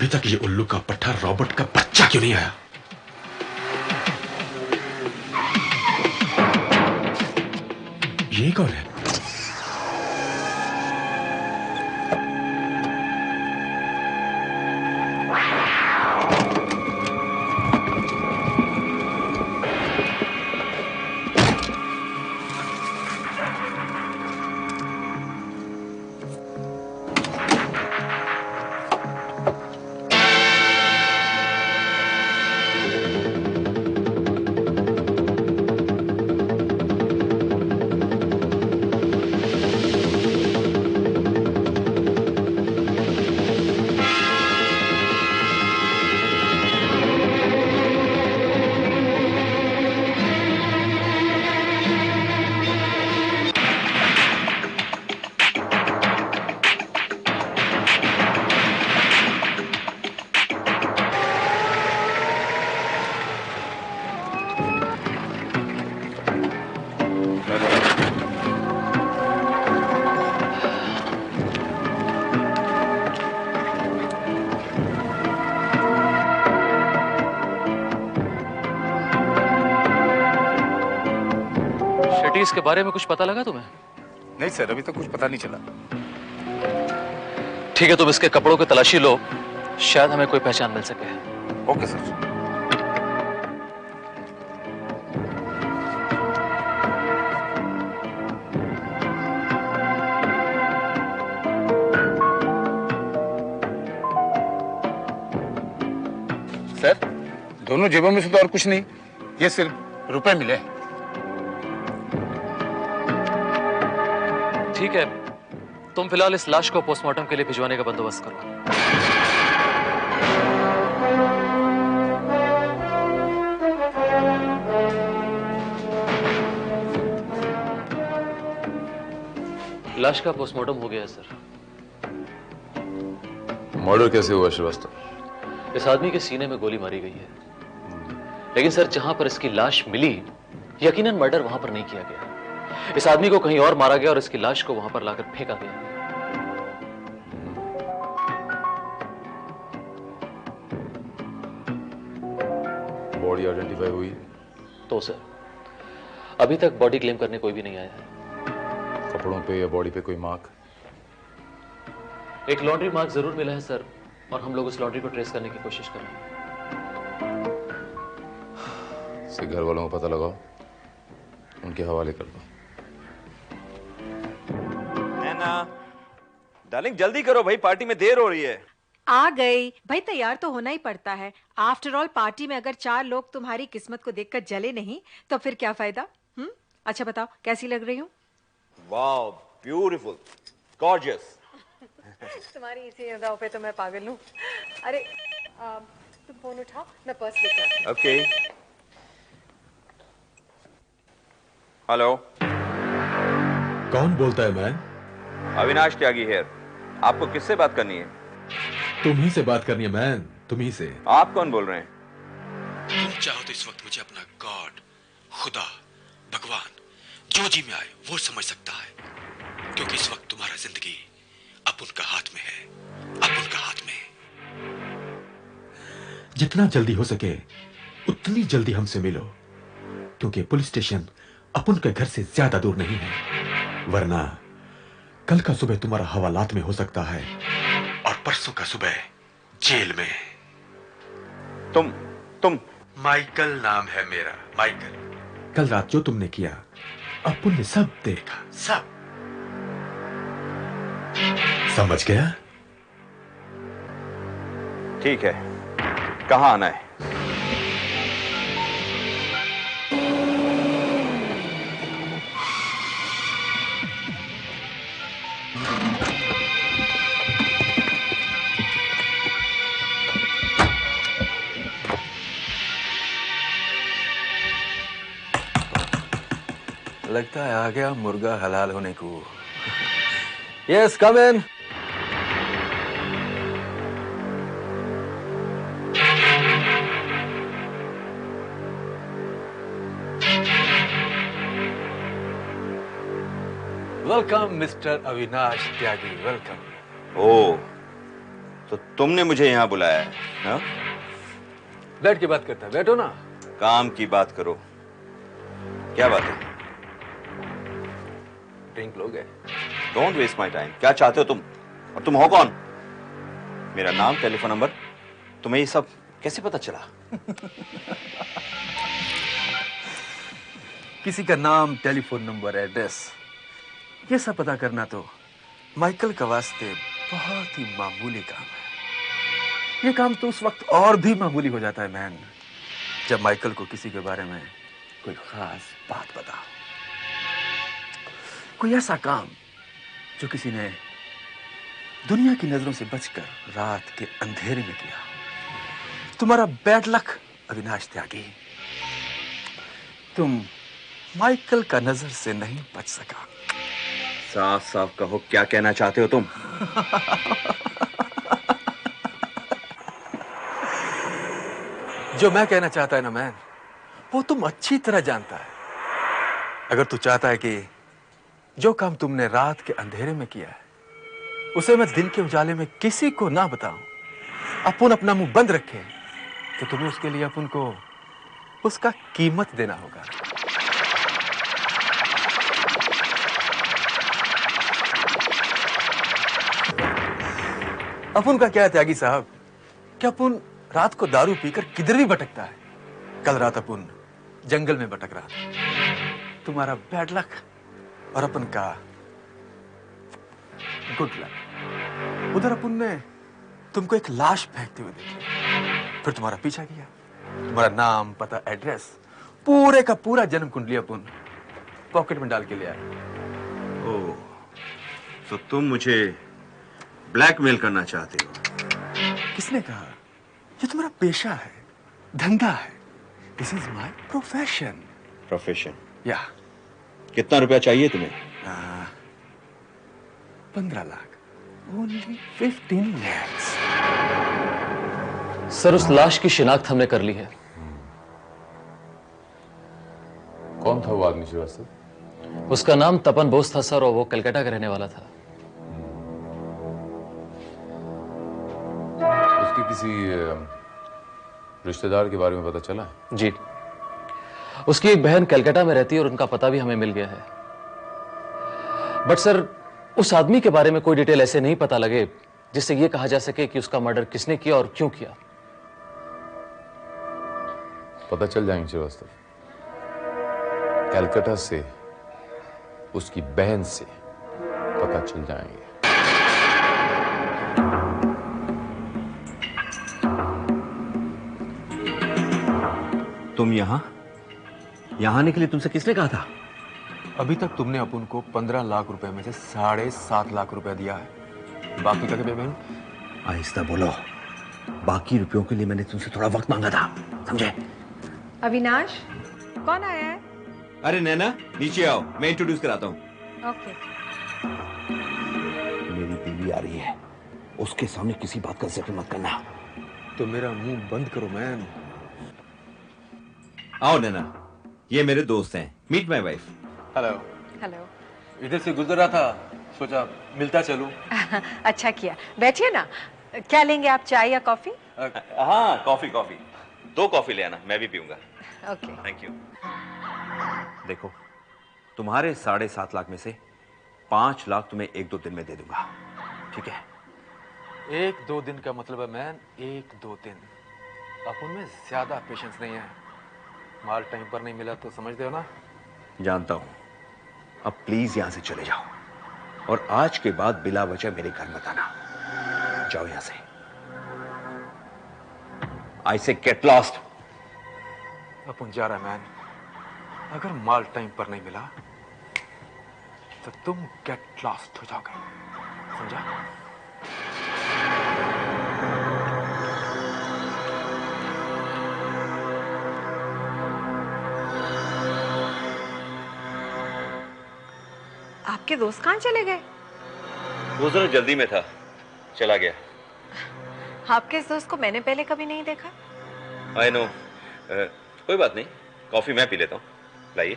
अभी तक ये उल्लू का पट्टा रॉबर्ट का बच्चा क्यों नहीं आया? ये कौन है? इसके बारे में कुछ पता लगा तुम्हें? नहीं सर, अभी तक कुछ पता नहीं चला। ठीक है, तुम इसके कपड़ों की तलाशी लो, शायद हमें कोई पहचान मिल सके। Okay sir. सर, दोनों जेबों में से तो और कुछ नहीं, ये सिर्फ रुपए मिले। ठीक है, तुम फिलहाल इस लाश को पोस्टमार्टम के लिए भिजवाने का बंदोबस्त करो। लाश का पोस्टमार्टम हो गया है सर। मर्डर कैसे हुआ श्रीवास्तव? इस आदमी के सीने में गोली मारी गई है, लेकिन सर जहां पर इसकी लाश मिली, यकीनन मर्डर वहां पर नहीं किया गया। इस आदमी को कहीं और मारा गया और इसकी लाश को वहां पर लाकर फेंका गया। बॉडी आइडेंटिफाई हुई? तो सर अभी तक बॉडी क्लेम करने कोई भी नहीं आया है। कपड़ों पे या बॉडी पे कोई मार्क? एक लॉन्ड्री मार्क जरूर मिला है सर, और हम लोग उस लॉन्ड्री को ट्रेस करने की कोशिश कर रहे हैं। से घर वालों को पता लगाओ, उनके हवाले कर दो। डार्लिंग जल्दी करो भाई, पार्टी में देर हो रही है। आ गई भाई, तैयार तो होना ही पड़ता है। आफ्टर ऑल पार्टी में अगर 4 लोग तुम्हारी किस्मत को देखकर जले नहीं तो फिर क्या फायदा? अच्छा बताओ, कैसी लग रही हूँ? Wow, beautiful, gorgeous. तुम्हारी इसी अदाओं पे तो मैं पागल हूँ। अरे तुम फोन उठाओ, मैं पर्स लेकर आती हूँ। ओके। हेलो, कौन बोलता है? मैं अविनाश त्यागी हियर। आपको किससे बात करनी है? तुम ही से बात करनी है मैन, तुम ही से। आप कौन बोल रहे हैं? तुम चाहो तो इस वक्त मुझे अपना गॉड, खुदा, भगवान जो जी में आए वो समझ सकता है, क्योंकि इस वक्त तुम्हारा जिंदगी अब उनका हाथ में है, अब उनका हाथ में। जितना जल्दी हो सके उतनी जल्दी हमसे मिलो, क्योंकि पुलिस स्टेशन अपन के घर से ज्यादा दूर नहीं है, वरना कल का सुबह तुम्हारा हवालात में हो सकता है और परसों का सुबह जेल में। तुम माइकल नाम है मेरा, माइकल। कल रात जो तुमने किया अपन ने सब देखा, सब। समझ गया? ठीक है, कहाँ आना है? लगता है आ गया मुर्गा हलाल होने को। यस, कम इन। वेलकम मिस्टर अविनाश त्यागी, वेलकम। ओह, तो तुमने मुझे यहाँ बुलाया है हा? बैठ के बात करता है, बैठो ना। काम की बात करो। क्या बात है? ड्रिंक लोगे? Don't waste my time. क्या चाहते हो तुम? और तुम हो कौन? मेरा नाम, टेलीफोन नंबर, तुम्हें ये सब कैसे पता चला? किसी का नाम, टेलीफोन नंबर, एड्रेस, ये सब पता करना तो माइकल के वास्ते बहुत ही मामूली काम है। ये काम तो उस वक्त और भी मामूली हो जाता है मैन, जब माइकल को किसी के बारे में कोई खास बात बताओ। कोई ऐसा काम जो किसी ने दुनिया की नजरों से बचकर रात के अंधेरे में किया। तुम्हारा बैड लक अविनाश त्यागी, तुम माइकल का नजर से नहीं बच सका। साफ साफ कहो, क्या कहना चाहते हो तुम? जो मैं कहना चाहता है ना मैन, वो तुम अच्छी तरह जानता है। अगर तू चाहता है कि जो काम तुमने रात के अंधेरे में किया है उसे मैं दिन के उजाले में किसी को ना बताऊं, अपन अपना मुंह बंद रखे, तो तुम्हें उसके लिए अपन को उसका कीमत देना होगा। अपन का क्या है त्यागी साहब, कि अपन रात को दारू पीकर किधर भी भटकता है। कल रात अपन जंगल में भटक रहा था। तुम्हारा बैड लक और अपन का गुड लक। उधर अपन ने तुमको एक लाश फेंकते हुए देखी, फिर तुम्हारा पीछा किया। तुम्हारा नाम, पता, एड्रेस, पूरे का पूरा जन्म कुंडली अपन पॉकेट में डाल के ले आए। ओह, तो तुम मुझे ब्लैकमेल करना चाहते हो? किसने कहा? ये तुम्हारा पेशा है, धंधा है। This is my profession. Profession? या कितना रुपया चाहिए तुम्हें? 15 लाख। Only 15 lakhs। सर, उस लाश की शिनाख्त हमने कर ली है। कौन था वो आदमी श्रीवास्तव? उसका नाम तपन बोस था सर, और वो कलकत्ता का रहने वाला था। उसके किसी रिश्तेदार के बारे में पता चला है? जी, उसकी एक बहन कलकत्ता में रहती है और उनका पता भी हमें मिल गया है। बट सर, उस आदमी के बारे में कोई डिटेल ऐसे नहीं पता लगे जिससे यह कहा जा सके कि उसका मर्डर किसने किया और क्यों किया। पता चल जाएंगे श्रीवास्तव। कलकत्ता से उसकी बहन से पता चल जाएंगे। तुम यहाँ आने के लिए तुमसे किसने कहा था? अभी तक तुमने अपन को 15 लाख रुपए में से 7.5 लाख रुपए दिया है। बाकी का क्या बहन? आहिस्ता बोलो। बाकी रुपयों के लिए मैंने तुमसे थोड़ा वक्त मांगा था, समझे? अविनाश, कौन आया है? अरे नैना, नीचे आओ, मैं इंट्रोड्यूस कराता हूँ। ओके। मेरी बीवी आ रही है, उसके सामने किसी बात का जिक्र मत करना। तो मेरा मुंह बंद करो मैन। आओ नैना, ये मेरे दोस्त हैं। Meet my wife. Hello. Hello. इधर से गुजर रहा था, सोचा मिलता चलूं। अच्छा किया, बैठिए ना। क्या लेंगे आप, चाय या कॉफी? हाँ, कॉफी। 2 कॉफी ले आना, मैं भी पीऊंगा। ओके। Thank you. देखो, तुम्हारे 7.5 लाख में से 5 लाख तुम्हें 1-2 दिन में दे दूंगा, ठीक है? 1-2 दिन का मतलब है मैन, 1-2 दिन। अपन में ज्यादा पेशेंस नहीं है। माल टाइम पर नहीं मिला तो समझते हो ना। जानता हूं। अब प्लीज यहां से चले जाओ, और आज के बाद बिला वजह मेरे घर मत आना। जाओ यहां से। आई से गेट लॉस्ट। अपन जा रहा है मैन। अगर माल टाइम पर नहीं मिला तो तुम गेट लॉस्ट हो जाओगे, समझा? आपके दोस्त कहाँ चले गए? वो जरा जल्दी में था, चला गया। आपके इस दोस्त को मैंने पहले कभी नहीं देखा। I know. कोई बात नहीं, कॉफी मैं पी लेता हूँ। लाइए।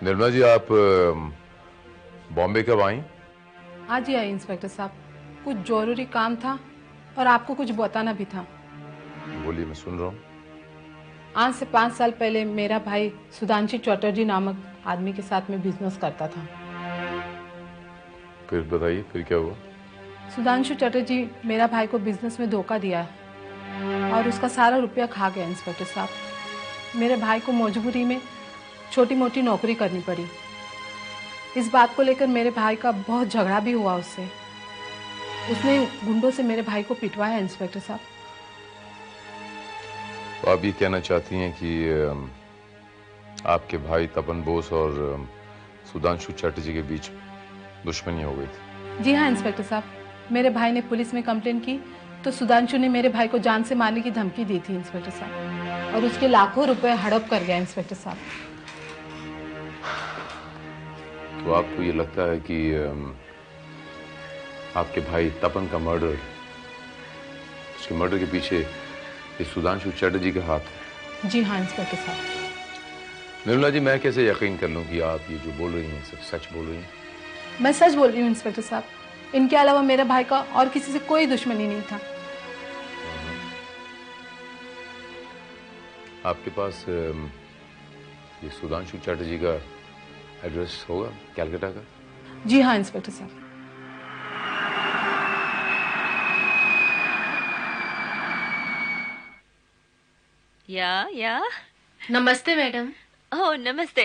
निर्मला जी, आप बॉम्बे कब आई? आज ही आई इंस्पेक्टर साहब, कुछ जरूरी काम था और आपको कुछ बताना भी था। बोलिए, मैं सुन रहा हूँ। आज से 5 साल पहले मेरा भाई सुधांशु चटर्जी नामक आदमी के साथ में बिजनेस करता था। फिर बताइए, फिर क्या हुआ? सुधांशु चटर्जी मेरा भाई को बिजनेस में धोखा दिया और उसका सारा रुपया खा गया इंस्पेक्टर साहब। मेरे भाई को मजबूरी में छोटी मोटी नौकरी करनी पड़ी। इस बात को लेकर मेरे भाई का बहुत झगड़ा भी हुआ उससे। उसने गुंडों से मेरे भाई को पिटवाया इंस्पेक्टर साहब। तो आप ये कहना चाहती हैं कि आपके भाई तपन बोस और सुधांशु चटर्जी के बीच दुश्मनी हो गई थी? जी हाँ इंस्पेक्टर साहब, मेरे भाई ने पुलिस में कंप्लेंट की तो सुधांशु ने मेरे भाई को जान से मारने की धमकी दी थी इंस्पेक्टर साहब, और उसके लाखों रुपए हड़प कर गया इंस्पेक्टर साहब। तो आपको ये लगता है कि आपके भाई तपन का मर्डर, उसके मर्डर के पीछे ये सुधांशु चटर्जी का हाथ है? जी हाँ इंस्पेक्टर साहब। निर्मला जी, मैं कैसे यकीन कर लूं कि आप ये जो बोल रही हैं सब सच बोल रही हैं? मैं सच बोल रही हूँ इंस्पेक्टर साहब। इनके अलावा मेरे भाई का और किसी से कोई दुश्मनी नहीं था। आपके पास ये सुधांशु चटर्जी का एड्रेस होगा कैलकाटा का? जी हाँ इंस्पेक्टर साहब। या नमस्ते मैडम। ओह नमस्ते।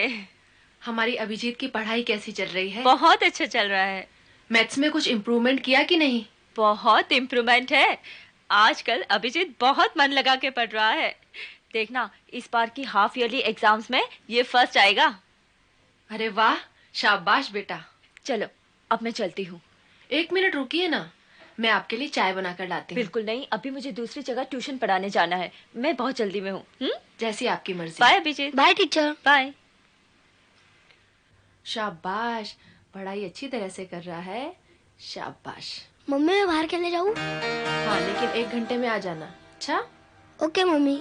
हमारी अभिजीत की पढ़ाई कैसी चल रही है? बहुत अच्छा चल रहा है। मैथ्स में कुछ इम्प्रूवमेंट किया कि नहीं? बहुत इम्प्रूवमेंट है। आजकल अभिजीत बहुत मन लगा के पढ़ रहा है। देखना, इस बार की हाफ ईयरली एग्जाम्स में ये फर्स्ट आएगा। अरे वाह, शाबाश बेटा। चलो अब मैं चलती हूँ। 1 मिनट रुकिए ना, मैं आपके लिए चाय बनाकर लाती हूँ। बिल्कुल नहीं, अभी मुझे दूसरी जगह ट्यूशन पढ़ाने जाना है। मैं बहुत जल्दी में हूँ। जैसी आपकी मर्जी। Bye Abhijit. Bye teacher. Bye. शाबाश, पढ़ाई अच्छी तरह से कर रहा है। शाबाश। मम्मी मैं बाहर खेलने जाऊँ? हाँ, लेकिन 1 घंटे में आ जाना। अच्छा? Okay mummy.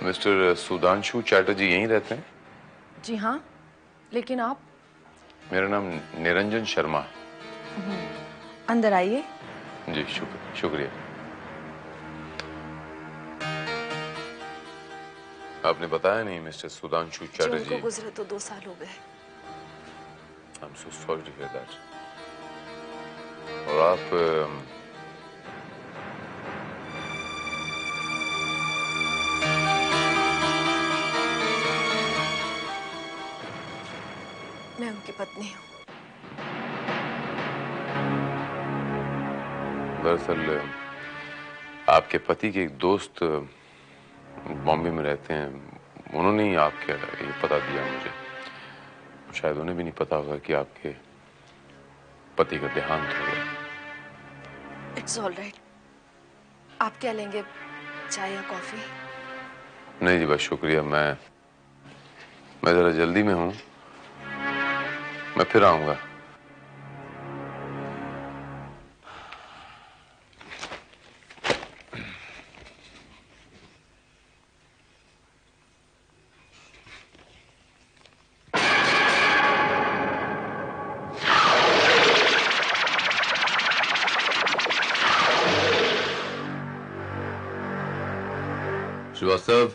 Mister Sudhanshu Chatterjee यहीं रहते हैं? जी हाँ, लेकिन आप? मेरा नाम निरंजन शर्मा है। अंदर आइए। जी शुक्रिया। आपने बताया नहीं मिस्टर सुधांशु चैटर्जी? उनको गुजरे तो 2 साल हो गए। I'm so sorry to hear that. और आप मैं उनकी पत्नी हूँ। दरअसल आपके पति के एक दोस्त बॉम्बे में रहते हैं, उन्होंने ही आपके ये पता दिया मुझे। शायद उन्हें भी नहीं पता होगा कि आपके पति का देहांत हो गया। It's all right. आप क्या लेंगे, चाय या कॉफी? नहीं जी बस शुक्रिया, मैं जरा जल्दी में हूँ, मैं फिर आऊंगा। श्रीवास्तव।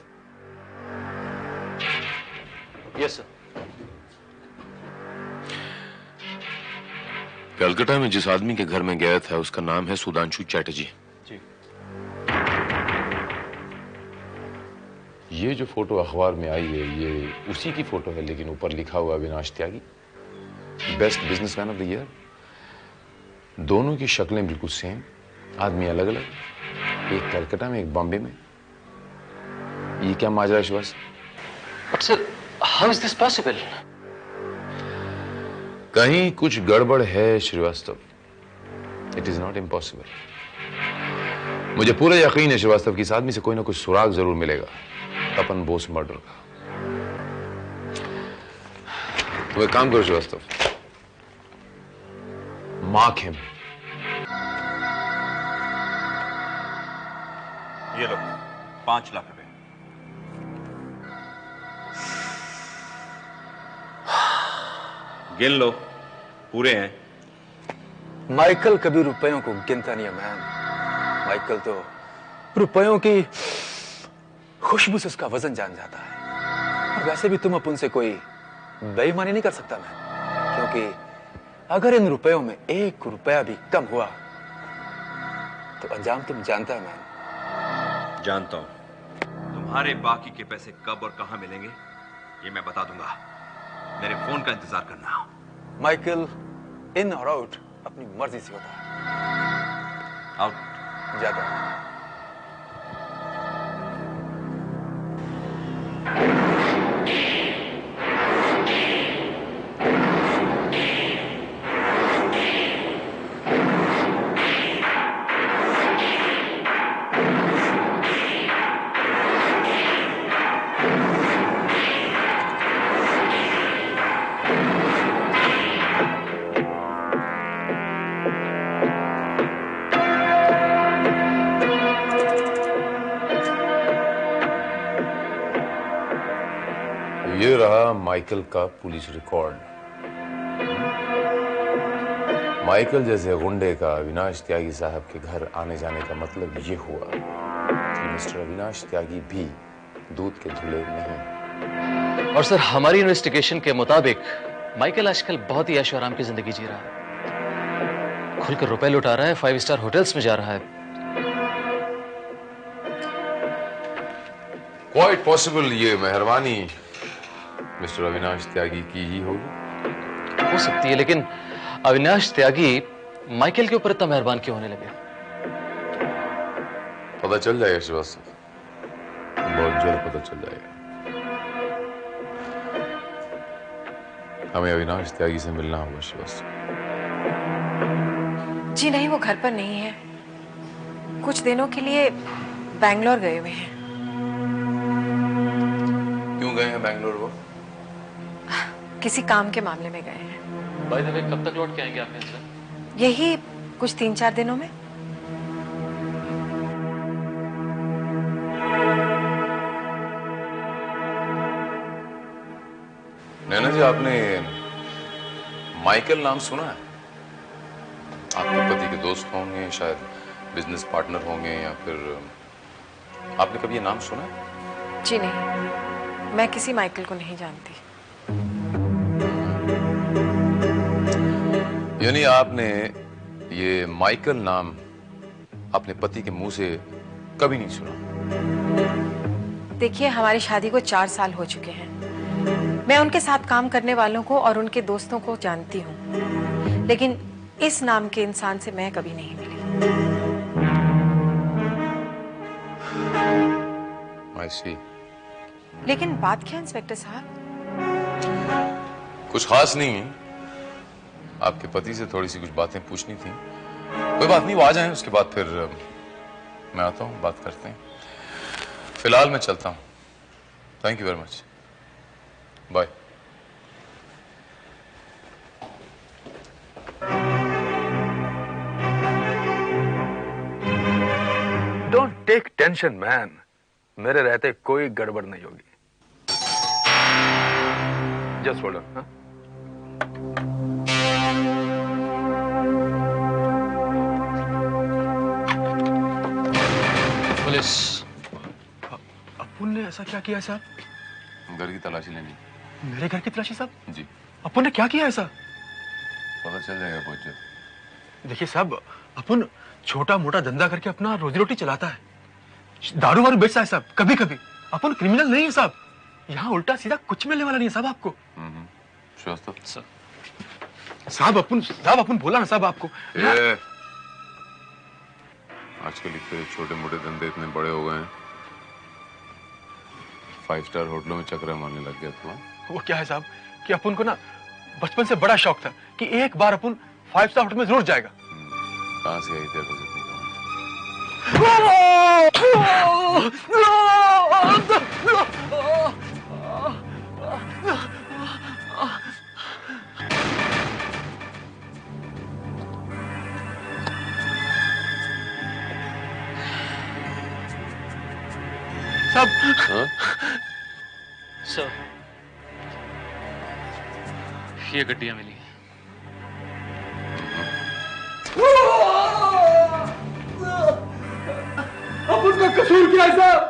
Yes sir. कलकत्ता में जिस आदमी के घर में गया था उसका नाम है सुधांशु चैटर्जी। जी। ये जो फोटो अखबार में आई है ये उसी की फोटो है, लेकिन ऊपर लिखा हुआ Avinash Tyagi, best businessman of the year. दोनों की शक्लें बिल्कुल सेम, आदमी अलग अलग, एक कलकत्ता में एक बॉम्बे में। ये क्या माजरा है Shivas? But sir, how is this possible? कहीं कुछ गड़बड़ है Srivastava. It is not impossible. मुझे पूरा यकीन है श्रीवास्तव की इस आदमी से कोई ना कोई सुराग जरूर मिलेगा, तपन बोस मर्डर का। तो एक काम करो श्रीवास्तव, मार्क हिम। ये लो 5 लाख रुपए। गिन लो, पूरे हैं। माइकल कभी रुपयों को गिनता नहीं है मैन। माइकल तो रुपयों की खुशबू से उसका वजन जान जाता है। और वैसे भी तुम अपन से कोई बेईमानी नहीं कर सकता मैन, क्योंकि अगर इन रुपयों में 1 रुपया भी कम हुआ तो अंजाम तुम जानता है मैन। जानता हूं। तुम्हारे बाकी के पैसे कब और कहां मिलेंगे ये मैं बता दूंगा। मेरे फोन का इंतजार करना। माइकल इन और आउट अपनी मर्जी से होता है। आउट। जाता है। ये रहा माइकल का पुलिस रिकॉर्ड। माइकल जैसे गुंडे का अविनाश त्यागी साहब के घर आने जाने का मतलब ये हुआ कि मिस्टर अविनाश त्यागी भी दूध के धुले नहीं। और सर हमारी इन्वेस्टिगेशन के मुताबिक माइकल आजकल बहुत ही ऐशो आराम की जिंदगी जी रहा है। खुलकर रुपए लुटा रहा है, 5 स्टार होटल्स में जा रहा है। क्वाइट पॉसिबल ये मेहरबानी मिस्टर अविनाश त्यागी की ही होगी। हो सकती है, लेकिन अविनाश त्यागी माइकल के ऊपर इतना मेहरबान क्यों होने लगे? पता चल जाएगा श्रीवास्तव, बहुत जल्द पता चल जाएगा। हमें अविनाश त्यागी से मिलना होगा श्रीवास्तव। जी नहीं, वो घर पर नहीं है। कुछ दिनों के लिए बैंगलोर गए हुए हैं। क्यों गए हैं बैंगलोर वो? किसी काम के मामले में गए हैं। बाय द वे, कब तक लौट के आएंगे आप यहाँ से? यही कुछ 3-4 दिनों में। नैना जी, आपने माइकल नाम सुना है? आपके पति के दोस्त होंगे, शायद बिजनेस पार्टनर होंगे, या फिर आपने कभी ये नाम सुना है? जी नहीं, मैं किसी माइकल को नहीं जानती। यानी आपने ये माइकल नाम अपने पति के मुंह से कभी नहीं सुना? देखिए, हमारी शादी को 4 साल हो चुके हैं। मैं उनके साथ काम करने वालों को और उनके दोस्तों को जानती हूँ, लेकिन इस नाम के इंसान से मैं कभी नहीं मिली। I see। लेकिन बात क्या इंस्पेक्टर साहब? कुछ खास नहीं है। आपके पति से थोड़ी सी कुछ बातें पूछनी थी। कोई बात नहीं, वो आ जाएं, उसके बाद फिर मैं आता हूँ, बात करते हैं। फिलहाल मैं चलता हूँ। Thank you very much, bye. Don't take tension man, मेरे रहते कोई गड़बड़ नहीं होगी। Just hold on. पुलिस। अपुन ने ऐसा क्या किया साहब? घर की तलाशी लेनी। मेरे घर की तलाशी साहब? जी। अपुन ने क्या किया ऐसा? पता चल जाएगा बहुत जल्द। देखिए साहब, अपुन छोटा मोटा धंधा करके अपना रोजी रोटी चलाता है। दारू वारू बेचता है साहब कभी कभी। अपन क्रिमिनल नहीं है साहब। यहाँ उल्टा सीधा कुछ मिलने वाला नहीं है साहब आपको। श्रीवास्तव साहब अपन बोला ना साहब आपको। आजकल इतने छोटे मोटे धंधे इतने बड़े हो गए हैं, 5 स्टार होटलों में चक्कर मारने लग गया था। वो क्या है साहब कि अपन को ना बचपन से बड़ा शौक था कि एक बार अपन 5 स्टार होटल में जरूर जाएगा। कहां से आई थी इतनी साहब सर, ये गड्डियां मिली हैं। अब उसका कसूर क्या है साहब?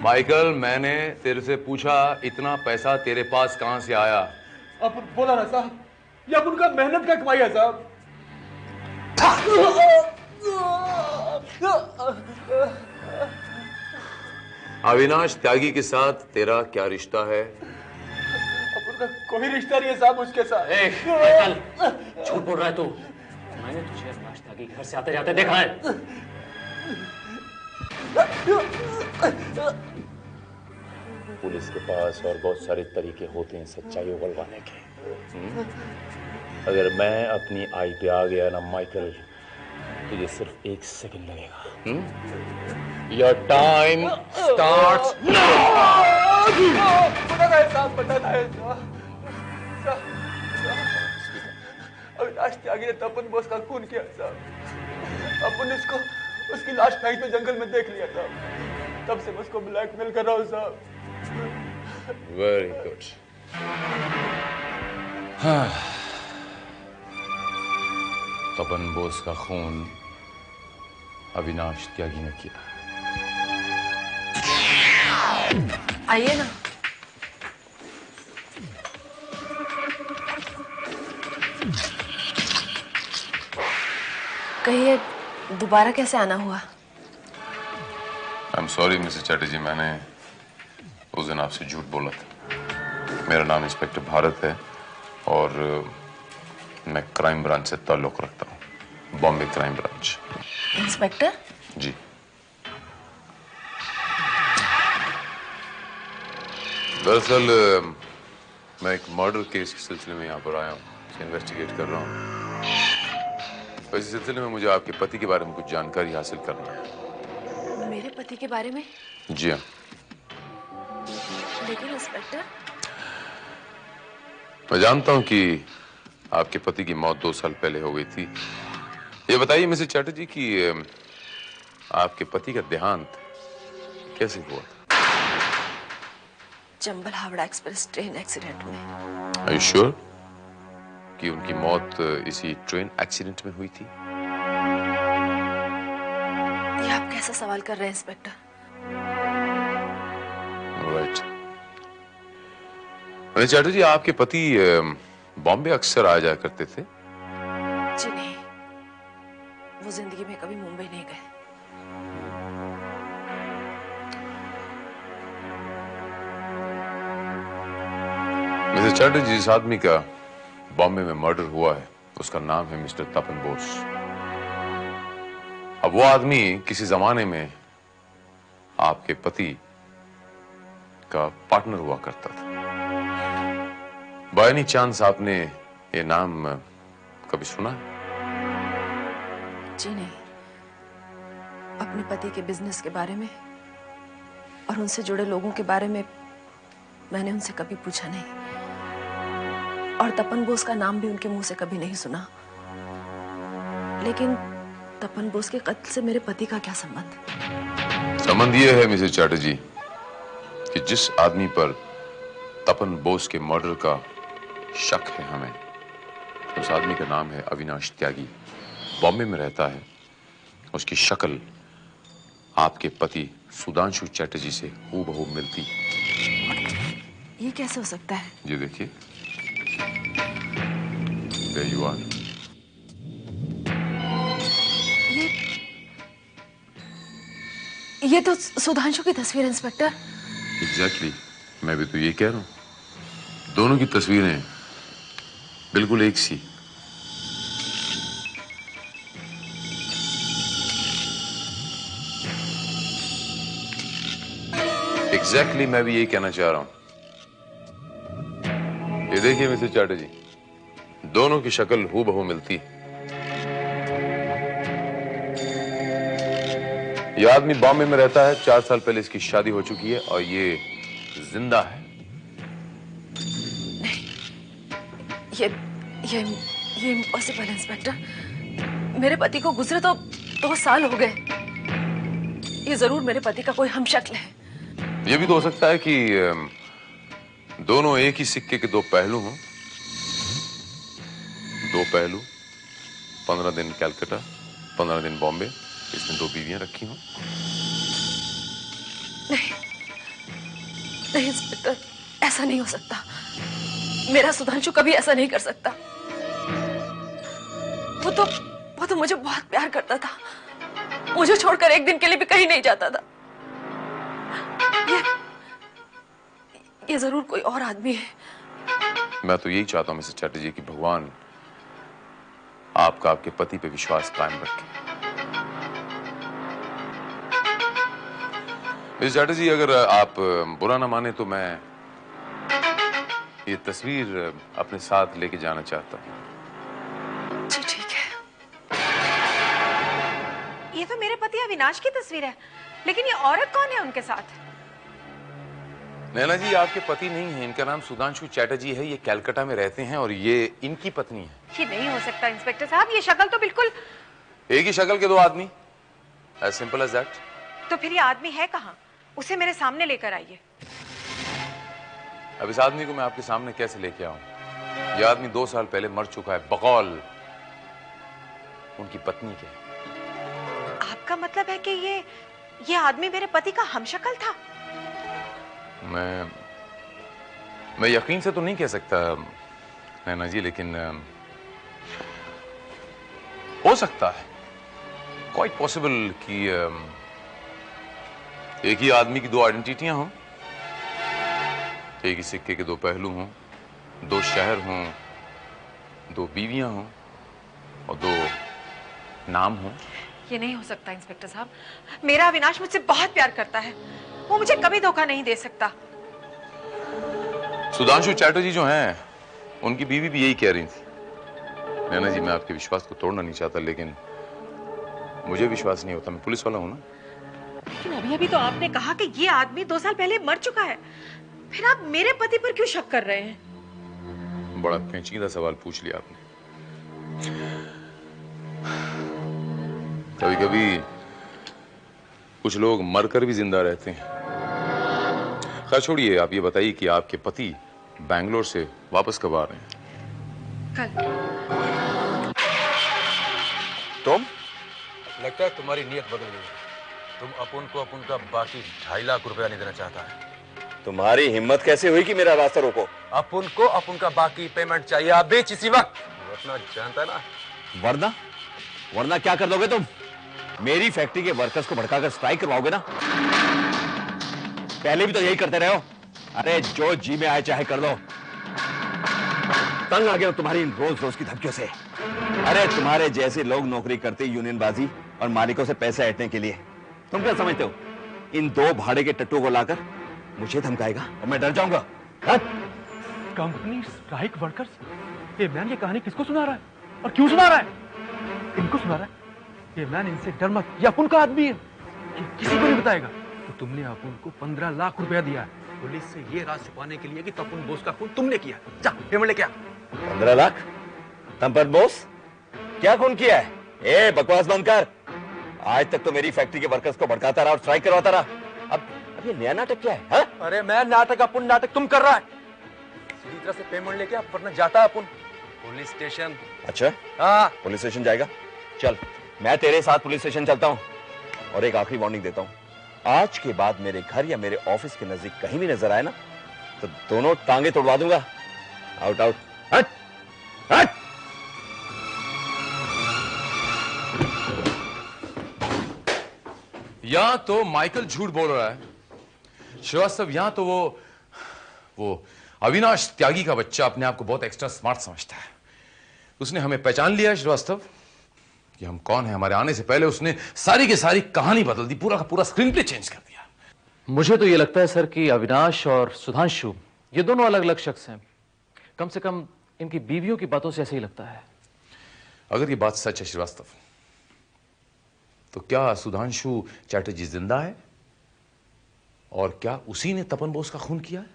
माइकल, मैंने तेरे से पूछा इतना पैसा तेरे पास कहां से आया? अब बोला ना साहब, ये अब उनका मेहनत का कमाई है साहब। अविनाश त्यागी के साथ तेरा क्या रिश्ता है? अब उनका कोई रिश्ता नहीं है साहब उसके साथ। माइकल, झूठ बोल रहा है तू। मैंने तुझे अविनाश त्यागी के घर से आते जाते देखा है। पुलिस के पास और बहुत सारे तरीके होते हैं सच्चाई उगलवाने के। अगर मैं अपनी आई पे आ गया ना माइकल, तुझे सिर्फ 1 सेकंड लगेगा। Your time starts now. पता है साहब, पता है साहब। अविनाश त्यागी ने तपन बोस का खून किया साहब। अपन उसको उसकी लाश फेंक में जंगल में देख लिया था, तब से मैं उसको ब्लैकमेल कर रहा हूँ साहब। Very good. तपन बोस का खून अविनाश त्यागी ने किया। आइए ना। कहिए, दोबारा कैसे आना हुआ? I am sorry Mrs Chatterjee, मैंने उस दिन आपसे झूठ बोला था। मेरा नाम इंस्पेक्टर भारत है और मैं क्राइम ब्रांच से ताल्लुक रखता हूँ, बॉम्बे क्राइम ब्रांच। इंस्पेक्टर? जी। दरअसल मैं एक मर्डर केस के सिलसिले में यहाँ पर आया हूँ, उसे इन्वेस्टिगेट कर रहा हूँ। तो इस सिलसिले में मुझे आपके पति के बारे में कुछ जानकारी हासिल करना है। मेरे पति के बारे में? जी हाँ। लेकिन इंस्पेक्टर, मैं जानता हूँ कि आपके पति की मौत 2 साल पहले हो गई थी। ये बताइए मिसेस चैटर्जी कि आपके पति का देहांत कैसे हुआ था? Chambal Howrah express train accident में। Are you sure कि उनकी मौत इसी ट्रेन एक्सीडेंट में हुई थी? ये आप कैसा सवाल कर रहे हैं इंस्पेक्टर? राइट। मिसेस चैटर्जी, आपके पति बॉम्बे अक्सर आ जाया करते थे? जी नहीं, वो जिंदगी में कभी मुंबई नहीं गए। मिसेस चैटर्जी, जिस आदमी का बॉम्बे में मर्डर हुआ है उसका नाम है मिस्टर तपन बोस। अब वो आदमी किसी जमाने में आपके पति का पार्टनर हुआ करता था। बाय एनी चांस आपने ये नाम कभी सुना? जी नहीं, अपने पति के बिजनेस के बारे में और उनसे जुड़े लोगों के बारे में मैंने उनसे कभी पूछा नहीं, और तपन बोस का नाम भी उनके मुंह से कभी नहीं सुना। लेकिन तपन बोस के कत्ल से मेरे पति का क्या संबंध? संबंध ये है मिसेस चैटर्जी कि जिस आदमी पर तपन बोस के मर्डर का शक है हमें, उस आदमी का नाम है अविनाश त्यागी। बॉम्बे में रहता है। उसकी शक्ल आपके पति सुधांशु चैटर्जी से हूबहू मिलती। ये कैसे हो सकता है? ये देखिए, There you are. ये तो सुधांशु की तस्वीर है इंस्पेक्टर। Exactly. मैं भी तो ये कह रहा हूं, दोनों की तस्वीरें बिल्कुल एक सी। Exactly, मैं भी यही कहना चाह रहा हूं। ये देखिए मिसेस चैटर्जी, दोनों की शक्ल हूबहू मिलती है। ये आदमी बॉम्बे में रहता है, 4 साल पहले इसकी शादी हो चुकी है और ये जिंदा है। नहीं, ये इम्पॉसिबल है इंस्पेक्टर। मेरे पति को गुजरे तो 2 साल हो गए। ये जरूर मेरे पति का कोई हमशक्ल है। ये भी तो हो सकता है कि दोनों एक ही सिक्के के दो पहलू हों। दो पहलू, 15 दिन कलकत्ता, 15 दिन बॉम्बे, इसमें दो बीवियां रखी हों। नहीं इंस्पेक्टर, ऐसा नहीं हो सकता। मेरा सुधांशु कभी ऐसा नहीं कर सकता। वो तो मुझे बहुत प्यार करता था। मुझे छोड़कर एक दिन के लिए भी कहीं नहीं जाता था। ये जरूर कोई और आदमी है। मैं तो यही चाहता हूं मिस्टर चैटर्जी कि भगवान आपका आपके पति पे विश्वास कायम रखे। मिस्टर चैटर्जी, अगर आप बुरा ना माने तो मैं ये तस्वीर अपने साथ लेके जाना चाहता हूं। जी ठीक है। ये तो मेरे पति अविनाश की तस्वीर है, लेकिन ये औरत कौन है उनके साथ? नैना जी, आपके पति नहीं है, इनका नाम सुधांशु चैटर्जी है। ये कलकत्ता में रहते हैं और ये इनकी पत्नी है। ये नहीं हो सकता इंस्पेक्टर साहब, ये शक्ल तो बिल्कुल। एक ही शक्ल के दो आदमी, एज सिंपल एज दैट। तो फिर ये आदमी है कहाँ? उसे मेरे सामने लेकर आइए। अब इस आदमी को मैं आपके सामने कैसे लेके आऊं? यह आदमी 2 साल पहले मर चुका है, बकौल उनकी पत्नी के। आपका मतलब है कि ये आदमी मेरे पति का हमशक्ल था? मैं यकीन से तो नहीं कह सकता नैना जी, लेकिन हो सकता है, क्वाइट पॉसिबल कि एक ही आदमी की दो आइडेंटिटियां हों, एक ही सिक्के के दो पहलू हों, दो शहर हों, दो बीवियां हों और दो नाम हों। ये नहीं हो सकता इंस्पेक्टर साहब। मेरा अविनाश मुझसे बहुत प्यार करता है, वो मुझे कभी धोखा नहीं दे सकता। सुधांशु चैटर्जी जो हैं, उनकी बीवी भी यही कह रही थी। नैना जी, मैं आपके विश्वास को तोड़ना नहीं चाहता, लेकिन मुझे विश्वास नहीं होता। मैं पुलिस वाला हूं ना। लेकिन अभी तो आपने कहा कि ये आदमी 2 साल पहले मर चुका है, फिर आप मेरे पति पर क्यों शक कर रहे हैं? बड़ा पेचीदा सवाल पूछ लिया आपने। कभी कभी कुछ लोग मरकर भी जिंदा रहते हैं। खैर छोड़िए, आप ये बताइए कि आपके पति बैंगलोर से वापस कब आ रहे हैं? कल। तुम? लगता है तुम्हारी नीयत बदल गई। तुम अपुन को अपुन का बाकी 2.5 लाख रुपया नहीं देना चाहता है। तुम्हारी हिम्मत कैसे हुई कि मेरा रास्ता रोको? अपुन को अपुन का बाकी पेमेंट चाहिए, आप बेच इसी वक्त। वो अपना जानता है ना। वरना क्या कर दोगे तुम? मेरी फैक्ट्री के वर्कर्स को भड़काकर स्ट्राइक करवाओगे ना? पहले भी तो यही करते रहे हो। अरे जो जी में आए चाहे कर दो। तंग आ गया तुम्हारी इन रोज रोज की धमकियों से। अरे तुम्हारे जैसे लोग नौकरी करते यूनियनबाजी और मालिकों से पैसे ऐंठने के लिए। तुम क्या समझते हो इन 2 भाड़े के टट्टू को लाकर मुझे धमकाएगा और मैं डर जाऊंगा? Company strike workers? ये मैन ये कहानी किसको सुना रहा है और क्यों सुना रहा है? इनको सुना रहा है? ये मैन इनसे डर मत, ये अपुन का आदमी है, ये किसी को नहीं बताएगा। तो तुमने अपुन को 15 लाख रुपया दिया है पुलिस से ये राज छुपाने के लिए कि तपन बोस का खून तुमने किया। जा पेमेंट लेके आ। 15 लाख? तपन बोस क्या खून किया है? ए बकवास बंद कर। आज तक तो मेरी फैक्ट्री के वर्कर्स को भड़काता रहा और स्ट्राइक करवाता रहा। अब ये नया नाटक क्या है? हा? अरे मैं नाटक, अपुन नाटक तुम कर रहा है। सीधी तरह से पेमेंट लेके आप, वरना जाता अपुन पुलिस स्टेशन। अच्छा हाँ, पुलिस स्टेशन जाएगा? चल मैं तेरे साथ पुलिस स्टेशन चलता हूं। और एक आखिरी वार्निंग देता हूं, आज के बाद मेरे घर या मेरे ऑफिस के नजदीक कहीं भी नजर आए ना तो दोनों टांगे तोड़वा दूंगा। Out out. हट हट। या तो माइकल झूठ बोल रहा है श्रीवास्तव, या तो वो अविनाश त्यागी का बच्चा अपने आप को बहुत एक्स्ट्रा स्मार्ट समझता है। उसने हमें पहचान लिया श्रीवास्तव कि हम कौन है। हमारे आने से पहले उसने सारी की सारी कहानी बदल दी, पूरा का पूरा स्क्रीन प्ले चेंज कर दिया। मुझे तो ये लगता है सर कि अविनाश और सुधांशु ये दोनों अलग अलग शख्स हैं। कम से कम इनकी बीवियों की बातों से ऐसे ही लगता है। अगर ये बात सच है श्रीवास्तव, तो क्या सुधांशु चैटर्जी जिंदा है? और क्या उसी ने तपन बोस का खून किया है?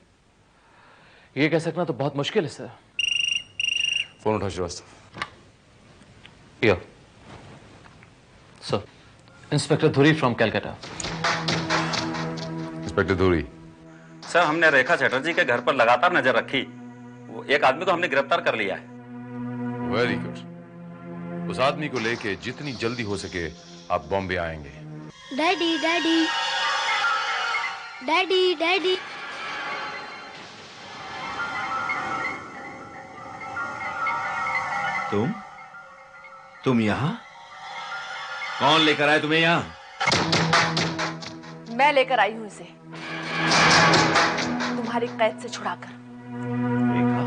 ये कह सकना तो बहुत मुश्किल है सर। फोन उठाओ श्रीवास्तव। या सर, इंस्पेक्टर धुरी from Calcutta. Inspector Dhuri. Sir, हमने रेखा चटर्जी के घर पर लगातार नजर रखी। वो एक आदमी को हमने गिरफ्तार कर लिया है। Very good. उस आदमी को लेके जितनी जल्दी हो सके आप बॉम्बे आएंगे। Daddy daddy daddy daddy. तुम यहां? कौन लेकर आया तुम्हें यहां? मैं लेकर आई हूं इसे तुम्हारी कैद से छुड़ाकर। रेखा,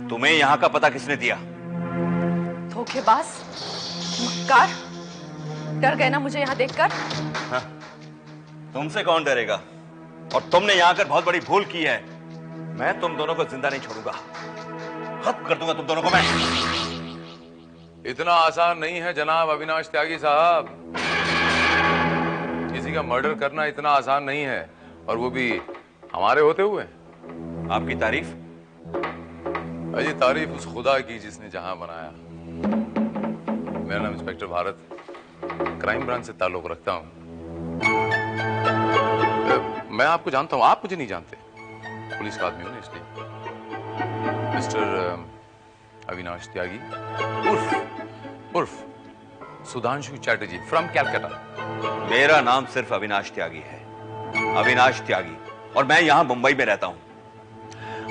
तुम्हें यहां का पता किसने दिया? धोखेबाज, मक्कार, डर गए ना मुझे यहां देखकर? हाँ, तुमसे कौन डरेगा? और तुमने यहां आकर बहुत बड़ी भूल की है। मैं तुम दोनों को जिंदा नहीं छोड़ूंगा, खत्म कर दूंगा तुम दोनों को मैं। इतना आसान नहीं है जनाब अविनाश त्यागी साहब। किसी का मर्डर करना इतना आसान नहीं है, और वो भी हमारे होते हुए। आपकी तारीफ? अजी तारीफ उस खुदा की जिसने जहां बनाया। मेरा नाम इंस्पेक्टर भारत, क्राइम ब्रांच से ताल्लुक रखता हूं। मैं आपको जानता हूं, आप मुझे नहीं जानते। पुलिस का आदमी हूं ना, इसलिए। मिस्टर अविनाश त्यागी उर्फ सुधांशु चैटर्जी फ्रॉम कैलकाटा। मेरा नाम सिर्फ अविनाश त्यागी है, अविनाश त्यागी, और मैं यहां मुंबई में रहता हूं।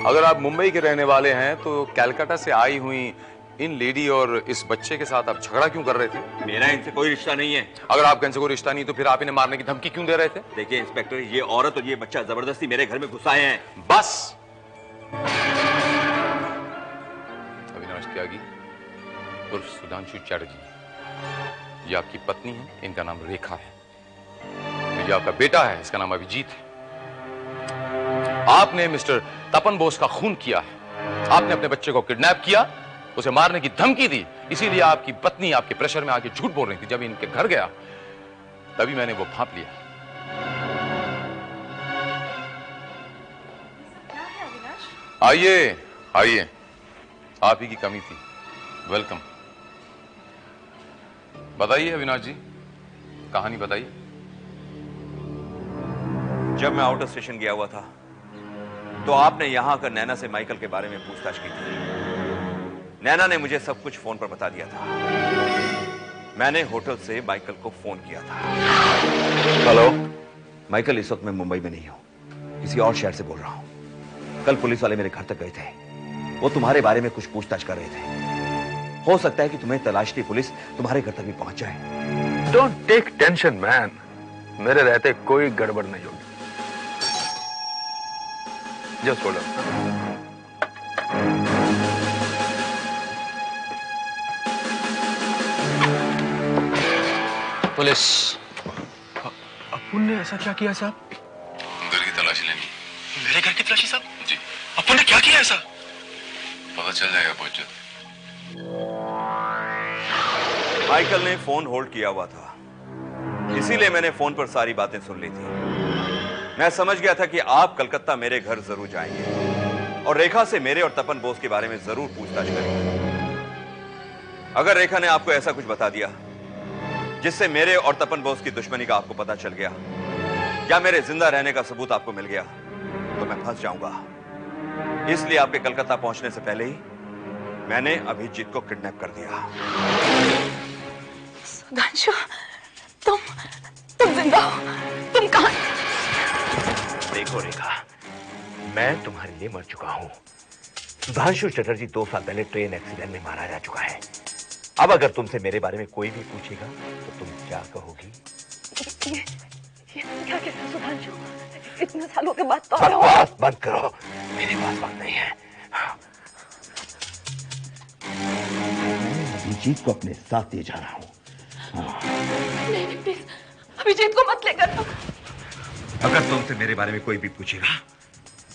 अगर आप मुंबई के रहने वाले हैं तो कैलकाटा से आई हुई इन लेडी और इस बच्चे के साथ आप झगड़ा क्यों कर रहे थे? मेरा इनसे कोई रिश्ता नहीं है। अगर आपका इनसे कोई रिश्ता नहीं तो फिर आप इन्हें मारने की धमकी क्यों दे रहे थे? देखिए इंस्पेक्टर, ये औरत और ये बच्चा जबरदस्ती मेरे घर में घुसाए हैं। बस। अविनाश त्यागी उर्फ सुधांशु चैटर्जी, ये आपकी पत्नी है, इनका नाम रेखा है। ये आपका बेटा है, इसका नाम अभिजीत है। आपने मिस्टर तपन बोस का खून किया है। आपने अपने बच्चे को किडनैप किया, उसे मारने की धमकी दी। इसीलिए आपकी पत्नी आपके प्रेशर में आके झूठ बोल रही थी। जब इनके घर गया तभी मैंने वो भांप लिया। आइए आइए, आप ही की कमी थी। वेलकम। बताइए अविनाश जी, कहानी बताइए। जब मैं आउट ऑफ स्टेशन गया हुआ था तो आपने यहां आकर नैना से माइकल के बारे में पूछताछ की थी। नैना ने मुझे सब कुछ फोन पर बता दिया था। मैंने होटल से माइकल को फोन किया था। हेलो माइकल, इस वक्त मैं मुंबई में नहीं हूं, किसी और शहर से बोल रहा हूं। कल पुलिस वाले मेरे घर तक गए थे। वो तुम्हारे बारे में कुछ पूछताछ कर रहे थे। हो सकता है कि तुम्हें तलाशती पुलिस तुम्हारे घर तक भी पहुंच जाए। डोंट टेक टेंशन मैन, मेरे रहते कोई गड़बड़ नहीं होगी। Just hold on. पुलिस। अपुन ने ऐसा क्या किया साहब? घर की तलाशी लेनी। मेरे घर की तलाशी साहब? जी। अपुन ने क्या किया ऐसा? पता चल जाएगा बहुत जल्द। माइकल ने फोन होल्ड किया हुआ था, इसीलिए मैंने फोन पर सारी बातें सुन ली थी। मैं समझ गया था कि आप कलकत्ता मेरे घर जरूर जाएंगे और रेखा से मेरे और तपन बोस के बारे में जरूर पूछताछ करेंगे। अगर रेखा ने आपको ऐसा कुछ बता दिया जिससे मेरे और तपन बोस की दुश्मनी का आपको पता चल गया, या मेरे जिंदा रहने का सबूत आपको मिल गया, तो मैं फंस जाऊंगा। इसलिए आपके कलकत्ता पहुंचने से पहले ही मैंने अभिजीत को किडनैप कर दिया। सुधांशु, तुम जिंदा हो? तुम कहां? देखो रेखा, मैं तुम्हारे लिए मर चुका हूं। सुधांशु चटर्जी 2 साल पहले ट्रेन एक्सीडेंट में मारा जा चुका है। अब अगर तुमसे मेरे बारे में कोई भी पूछेगा तो तुम क्या कहोगी? ये क्या कहते हो सुधांशु? इतने सालों के बाद तो बकवास बंद करो, मेरे पास वक्त नहीं है। अभिजीत को अपने साथ ले जा रहा हूं। नहीं प्लीज, अभिजीत को मत लेकर। अगर तुमसे मेरे बारे में कोई भी पूछेगा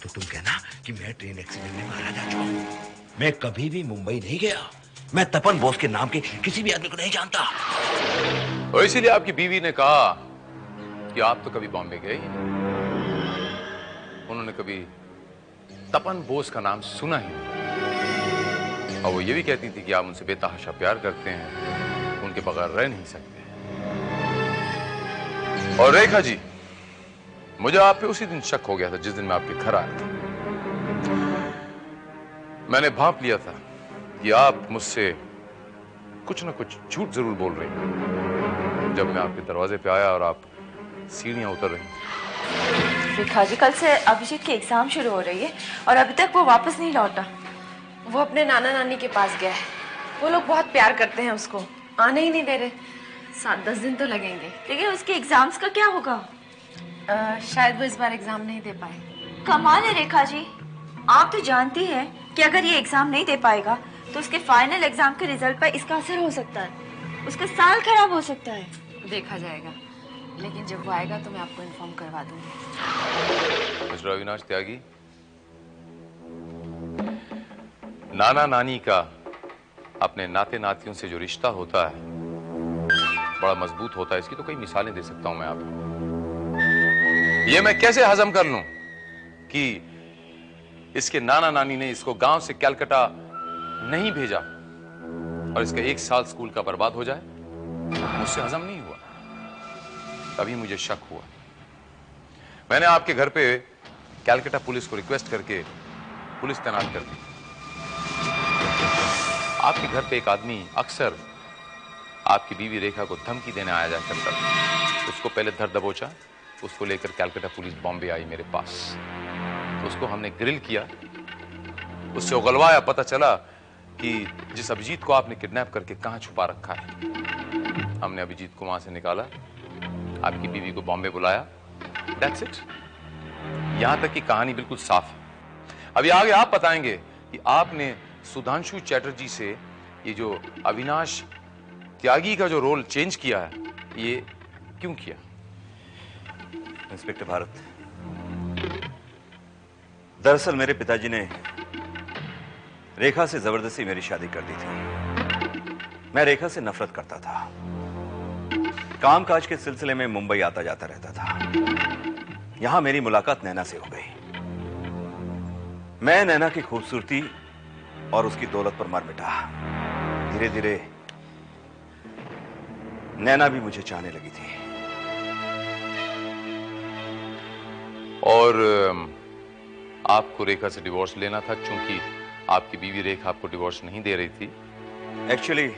तो तुम कहना कि मैं ट्रेन एक्सीडेंट में मारा जा चुका हूं। मैं कभी भी मुंबई नहीं गया। मैं तपन बोस के नाम के किसी भी आदमी को नहीं जानता। और इसीलिए आपकी बीवी ने कहा कि आप तो कभी बॉम्बे गए ही नहीं। उन्होंने कभी तपन बोस का नाम सुना ही नहीं। और वो ये भी कहती थी कि आप उनसे बेतहाशा प्यार करते हैं, उनके बगैर रह नहीं सकते। और रेखा जी, मुझे आप पे उसी दिन शक हो गया था जिस दिन मैं आपके घर आया था। मैंने भांप लिया था कि आप मुझसे कुछ ना कुछ झूठ जरूर बोल रही हैं जब मैं आपके दरवाजे पे आया और आप सीढ़ियां उतर रही थी। रेखा जी, कल से अभिजीत की एग्जाम शुरू हो रही है और अभी तक वो वापस नहीं लौटा। वो अपने नाना नानी के पास गया है। वो लोग बहुत प्यार करते हैं उसको, आने ही नहीं दे रहे। 7-10 दिन तो लगेंगे। लेकिन उसके एग्जाम्स का क्या होगा? शायद वो इस बार एग्जाम नहीं दे पाए। कमाल है रेखा जी, आप तो जानती हैं कि अगर ये एग्जाम नहीं दे पाएगा तो उसके फाइनल एग्जाम के रिजल्ट पर इसका असर हो सकता है, उसका साल खराब हो सकता है। देखा जाएगा, लेकिन जब वो आएगा तो मैं आपको इन्फॉर्म करवा दूंगी। मिस्टर अविनाश त्यागी, नाना नानी का अपने नाते नातियों से जो रिश्ता होता है बड़ा मजबूत होता है। इसकी तो कई मिसालें दे सकता हूं मैं आपको। ये मैं कैसे हजम कर लूं कि इसके नाना नानी ने इसको गांव से कलकत्ता नहीं भेजा और इसका 1 साल स्कूल का बर्बाद हो जाए, मुझसे हजम नहीं हुआ। तभी मुझे शक हुआ। मैंने आपके घर पे कलकत्ता पुलिस को रिक्वेस्ट करके पुलिस तैनात कर दी। आपके घर पे एक आदमी अक्सर आपकी बीवी रेखा को धमकी देने आया जाया करता था। उसको पहले धर दबोचा, उसको लेकर कलकत्ता पुलिस बॉम्बे आई मेरे पास। तो उसको हमने ग्रिल किया, उससे उगलवाया। पता चला कि जिस अभिजीत को आपने किडनैप करके कहां छुपा रखा है, हमने अभिजीत को वहां से निकाला, आपकी बीवी को बॉम्बे बुलाया। That's it. यहां तक की कहानी बिल्कुल साफ है। अभी आगे आप बताएंगे कि आपने सुधांशु चैटर्जी से ये जो अविनाश त्यागी का जो रोल चेंज किया है, ये क्यों किया? इंस्पेक्टर भारत, दरअसल मेरे पिताजी ने रेखा से जबरदस्ती मेरी शादी कर दी थी। मैं रेखा से नफरत करता था। कामकाज के सिलसिले में मुंबई आता जाता रहता था। यहां मेरी मुलाकात नैना से हो गई। मैं नैना की खूबसूरती और उसकी दौलत पर मर मिटा। धीरे धीरे नैना भी मुझे चाहने लगी थी। और आपको रेखा से डिवोर्स लेना था क्योंकि आपकी बीवी रेखा आपको डिवोर्स नहीं दे रही थी। एक्चुअली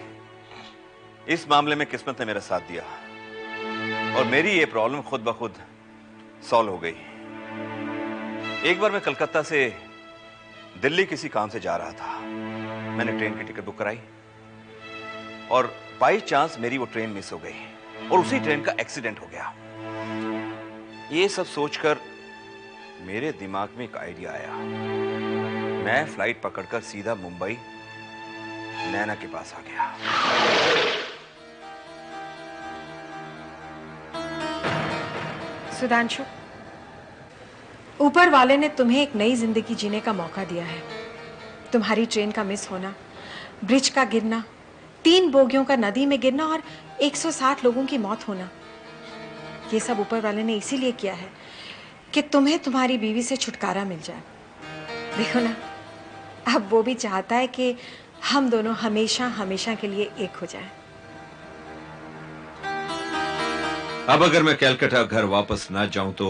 इस मामले में किस्मत ने मेरा साथ दिया और मेरी ये प्रॉब्लम खुद ब खुद सॉल्व हो गई। एक बार मैं कलकत्ता से दिल्ली किसी काम से जा रहा था। मैंने ट्रेन की टिकट बुक कराई और बाई चांस मेरी वो ट्रेन मिस हो गई और उसी ट्रेन का एक्सीडेंट हो गया। ये सब सोचकर मेरे दिमाग में एक आइडिया आया। मैं फ्लाइट पकड़कर सीधा मुंबई नैना के पास आ गया। सुधांशु, ऊपर वाले ने तुम्हें एक नई जिंदगी जीने का मौका दिया है। तुम्हारी ट्रेन का मिस होना, ब्रिज का गिरना, 3 बोगियों का नदी में गिरना और 160 लोगों की मौत होना, ये सब ऊपर वाले ने इसीलिए किया है कि तुम्हें तुम्हारी बीवी से छुटकारा मिल जाए। देखो ना, अब वो भी चाहता है कि हम दोनों हमेशा हमेशा के लिए एक हो जाएं। अब अगर मैं कलकत्ता घर वापस ना जाऊं तो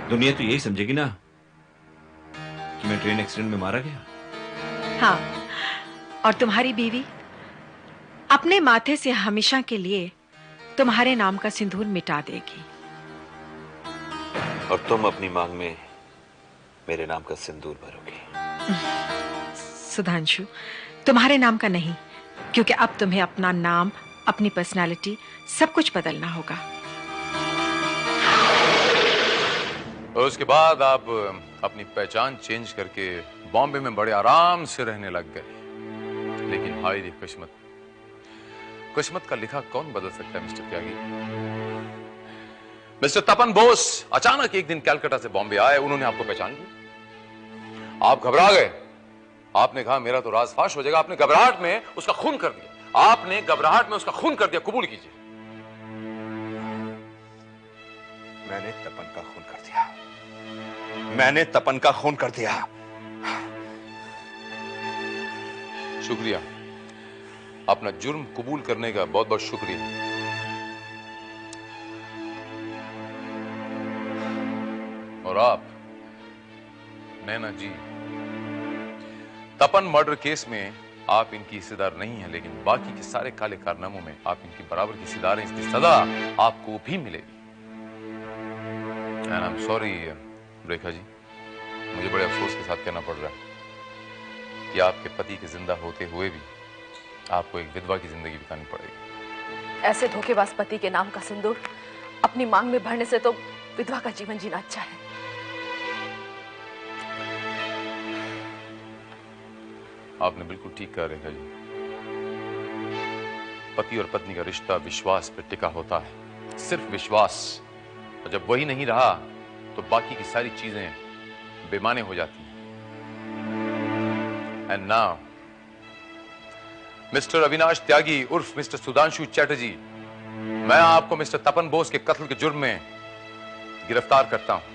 दुनिया तो यही समझेगी ना कि मैं ट्रेन एक्सीडेंट में मारा गया। हाँ, और तुम्हारी बीवी अपने माथे से हमेशा के लिए तुम्हारे नाम का सिंदूर मिटा देगी। और तुम अपनी मांग में मेरे नाम का सिंदूर भरोगे। सुधांशु, तुम्हारे नाम का नहीं, क्योंकि अब तुम्हें अपना नाम, अपनी पर्सनालिटी सब कुछ बदलना होगा। और उसके बाद आप अपनी पहचान चेंज करके बॉम्बे में बड़े आराम से रहने लग गए। लेकिन हाय रे किस्मत, किस्मत का लिखा कौन बदल सकता है मिस्टर त्यागी? मिस्टर तपन बोस अचानक एक दिन कलकत्ता से बॉम्बे आए। उन्होंने आपको पहचान लिया। आप घबरा गए। आपने कहा मेरा तो राज फाश हो जाएगा। आपने घबराहट में उसका खून कर दिया। आपने घबराहट में उसका खून कर दिया। कबूल कीजिए। मैंने तपन का खून कर दिया। मैंने तपन का खून कर दिया। शुक्रिया, अपना जुर्म कबूल करने का बहुत बहुत शुक्रिया। और आप नैना जी, तपन मर्डर केस में आप इनकी हिस्सेदार नहीं है, लेकिन बाकी के सारे काले कारनामों में आप इनकी बराबर की हिस्सेदार हैं, इसकी सजा आपको भी मिलेगी। And I am sorry Rekha ji, मुझे बड़े अफसोस के साथ कहना पड़ रहा है कि आपके पति के जिंदा होते हुए भी आपको एक विधवा की जिंदगी बितानी पड़ेगी। ऐसे धोखेबाज पति के नाम का सिंदूर अपनी मांग में भरने से तो विधवा का जीवन जीना अच्छा है। आपने बिल्कुल ठीक कहा रेखा जी। पति और पत्नी का रिश्ता विश्वास पर टिका होता है, सिर्फ विश्वास। और जब वही नहीं रहा तो बाकी की सारी चीजें बेमाने हो जाती हैं। एंड नाउ मिस्टर अविनाश त्यागी उर्फ मिस्टर सुधांशु चैटर्जी, मैं आपको मिस्टर तपन बोस के कत्ल के जुर्म में गिरफ्तार करता हूं।